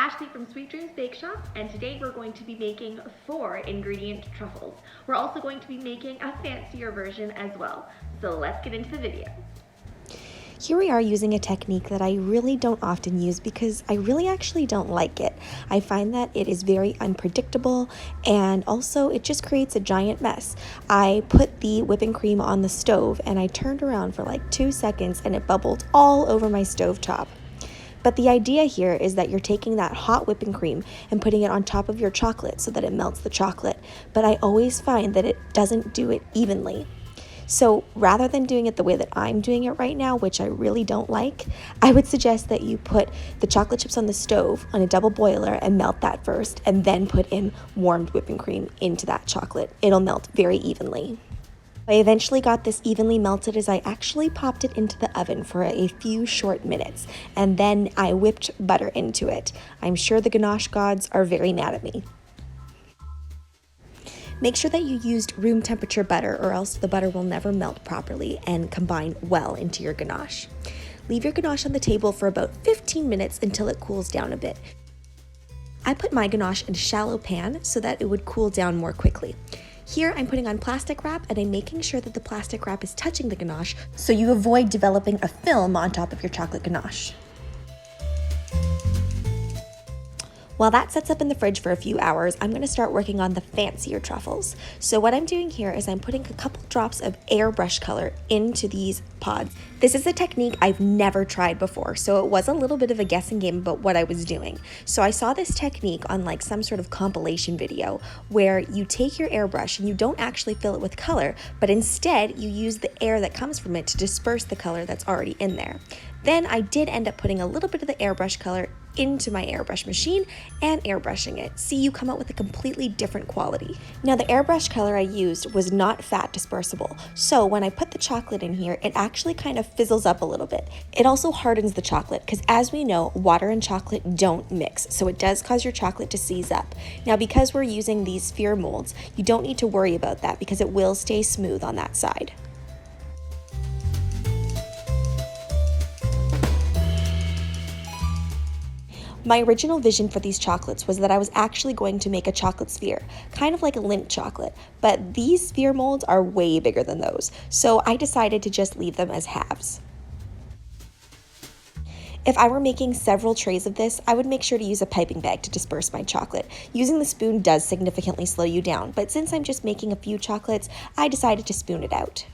Ashley from Sweet Dreams Bake Shop, and today we're going to be making 4-ingredient truffles. We're also going to be making a fancier version as well. So let's get into the video. Here we are using a technique that I really don't often use because I really actually don't like it. I find that it is very unpredictable and also it just creates a giant mess. I put the whipping cream on the stove and I turned around for like 2 seconds and it bubbled all over my stove top. But the idea here is that you're taking that hot whipping cream and putting it on top of your chocolate so that it melts the chocolate. But I always find that it doesn't do it evenly. So rather than doing it the way that I'm doing it right now, which I really don't like, I would suggest that you put the chocolate chips on the stove on a double boiler and melt that first, and then put in warmed whipping cream into that chocolate. It'll melt very evenly. I eventually got this evenly melted as I actually popped it into the oven for a few short minutes, and then I whipped butter into it. I'm sure the ganache gods are very mad at me. Make sure that you used room temperature butter or else the butter will never melt properly and combine well into your ganache. Leave your ganache on the table for about 15 minutes until it cools down a bit. I put my ganache in a shallow pan so that it would cool down more quickly. Here I'm putting on plastic wrap and I'm making sure that the plastic wrap is touching the ganache so you avoid developing a film on top of your chocolate ganache. While that sets up in the fridge for a few hours, I'm going to start working on the fancier truffles. So what I'm doing here is I'm putting a couple drops of Airbrush color into these pods. This is a technique I've never tried before, so it was a little bit of a guessing game about what I was doing. So I saw this technique on like some sort of compilation video where you take your airbrush and you don't actually fill it with color, but instead you use the air that comes from it to disperse the color that's already in there. Then I did end up putting a little bit of the airbrush color into my airbrush machine and airbrushing it. See, you come out with a completely different quality. Now the airbrush color I used was not fat dispersible, so when I put the chocolate in here, it actually kind of fizzles up a little bit. It also hardens the chocolate because, as we know, water and chocolate don't mix, so it does cause your chocolate to seize up. Now because we're using these sphere molds, you don't need to worry about that because it will stay smooth on that side. My original vision for these chocolates was that I was actually going to make a chocolate sphere, kind of like a Lindt chocolate, but these sphere molds are way bigger than those, so I decided to just leave them as halves. If I were making several trays of this, I would make sure to use a piping bag to disperse my chocolate. Using the spoon does significantly slow you down, but since I'm just making a few chocolates, I decided to spoon it out.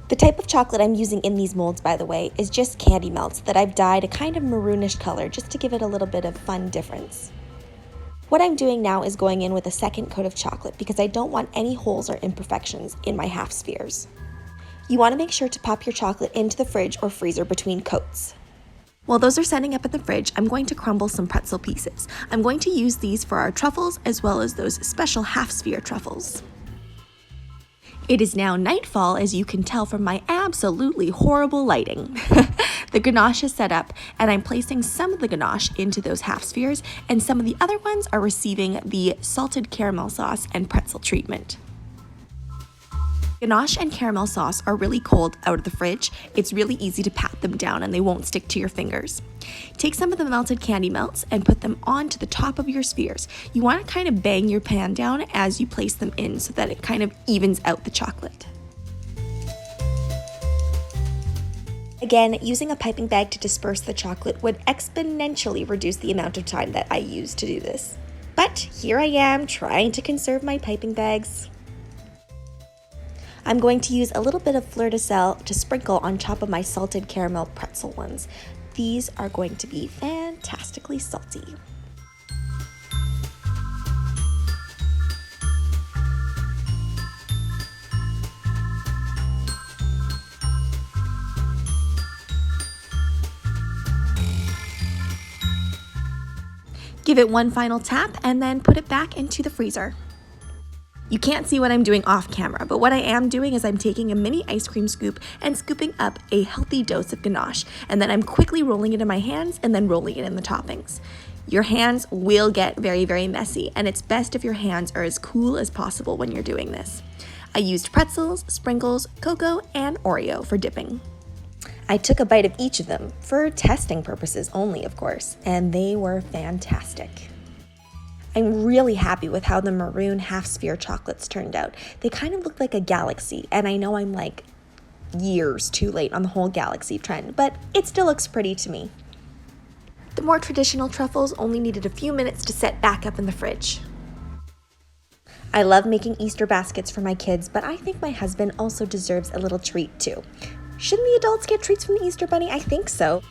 The type of chocolate I'm using in these molds, by the way, is just candy melts that I've dyed a kind of maroonish color just to give it a little bit of fun difference. What I'm doing now is going in with a second coat of chocolate because I don't want any holes or imperfections in my half spheres. You want to make sure to pop your chocolate into the fridge or freezer between coats. While those are setting up in the fridge, I'm going to crumble some pretzel pieces. I'm going to use these for our truffles as well as those special half sphere truffles. It is now nightfall, as you can tell from my absolutely horrible lighting. The ganache is set up, and I'm placing some of the ganache into those half spheres, and some of the other ones are receiving the salted caramel sauce and pretzel treatment. Ganache and caramel sauce are really cold out of the fridge. It's really easy to pat them down and they won't stick to your fingers. Take some of the melted candy melts and put them onto the top of your spheres. You want to kind of bang your pan down as you place them in so that it kind of evens out the chocolate. Again, using a piping bag to disperse the chocolate would exponentially reduce the amount of time that I use to do this. But here I am trying to conserve my piping bags. I'm going to use a little bit of fleur de sel to sprinkle on top of my salted caramel pretzel ones. These are going to be fantastically salty. Give it one final tap and then put it back into the freezer. You can't see what I'm doing off camera, but what I am doing is I'm taking a mini ice cream scoop and scooping up a healthy dose of ganache, and then I'm quickly rolling it in my hands and then rolling it in the toppings. Your hands will get very, very messy, and it's best if your hands are as cool as possible when you're doing this. I used pretzels, sprinkles, cocoa, and Oreo for dipping. I took a bite of each of them, for testing purposes only, of course, and they were fantastic. I'm really happy with how the maroon half-sphere chocolates turned out. They kind of look like a galaxy, and I know I'm like years too late on the whole galaxy trend, but it still looks pretty to me. The more traditional truffles only needed a few minutes to set back up in the fridge. I love making Easter baskets for my kids, but I think my husband also deserves a little treat too. Shouldn't the adults get treats from the Easter Bunny? I think so.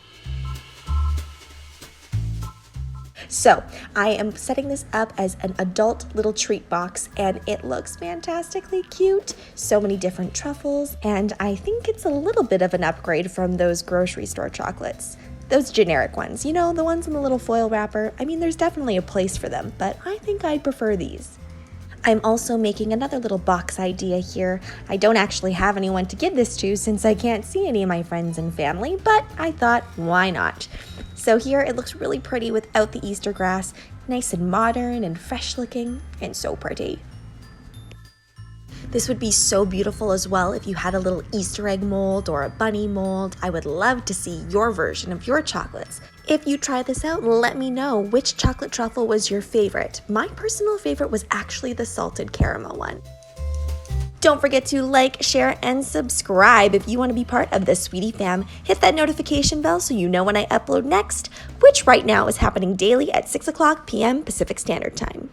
So, I am setting this up as an adult little treat box, and it looks fantastically cute. So many different truffles, and I think it's a little bit of an upgrade from those grocery store chocolates. Those generic ones, you know, the ones in the little foil wrapper. I mean, there's definitely a place for them, but I think I prefer these. I'm also making another little box idea here. I don't actually have anyone to give this to since I can't see any of my friends and family, but I thought, why not? So here it looks really pretty without the Easter grass, nice and modern and fresh looking, and so pretty. This would be so beautiful as well if you had a little Easter egg mold or a bunny mold. I would love to see your version of your chocolates. If you try this out, let me know which chocolate truffle was your favorite. My personal favorite was actually the salted caramel one. Don't forget to like, share, and subscribe if you want to be part of the Sweetie Fam. Hit that notification bell so you know when I upload next, which right now is happening daily at 6 o'clock p.m. Pacific Standard Time.